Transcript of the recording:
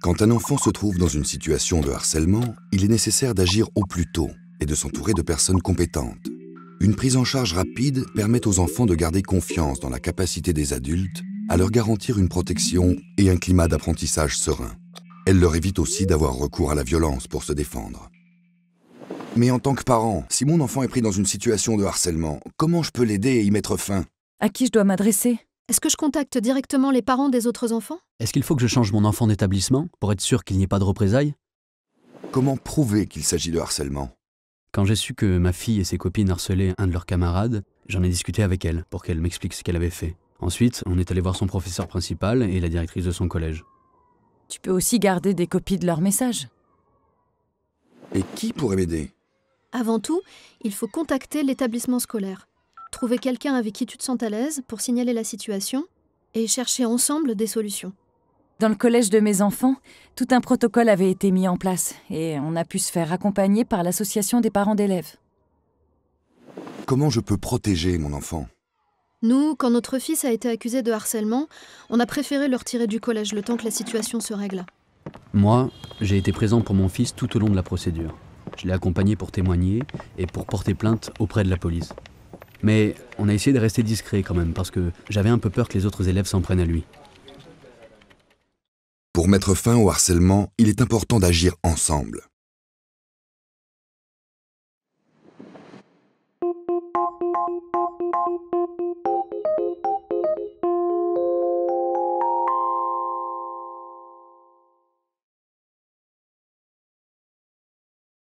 Quand un enfant se trouve dans une situation de harcèlement, il est nécessaire d'agir au plus tôt et de s'entourer de personnes compétentes. Une prise en charge rapide permet aux enfants de garder confiance dans la capacité des adultes à leur garantir une protection et un climat d'apprentissage serein. Elle leur évite aussi d'avoir recours à la violence pour se défendre. Mais en tant que parent, si mon enfant est pris dans une situation de harcèlement, comment je peux l'aider et y mettre fin? À qui je dois m'adresser? Est-ce que je contacte directement les parents des autres enfants? Est-ce qu'il faut que je change mon enfant d'établissement pour être sûr qu'il n'y ait pas de représailles? Comment prouver qu'il s'agit de harcèlement? Quand j'ai su que ma fille et ses copines harcelaient un de leurs camarades, j'en ai discuté avec elle pour qu'elle m'explique ce qu'elle avait fait. Ensuite, on est allé voir son professeur principal et la directrice de son collège. Tu peux aussi garder des copies de leurs messages. Et qui pourrait m'aider? Avant tout, il faut contacter l'établissement scolaire. Trouver quelqu'un avec qui tu te sens à l'aise pour signaler la situation et chercher ensemble des solutions. Dans le collège de mes enfants, tout un protocole avait été mis en place et on a pu se faire accompagner par l'association des parents d'élèves. Comment je peux protéger mon enfant? Nous, quand notre fils a été accusé de harcèlement, on a préféré le retirer du collège le temps que la situation se règle. Moi, j'ai été présent pour mon fils tout au long de la procédure. Je l'ai accompagné pour témoigner et pour porter plainte auprès de la police. Mais on a essayé de rester discret quand même parce que j'avais un peu peur que les autres élèves s'en prennent à lui. Pour mettre fin au harcèlement, il est important d'agir ensemble.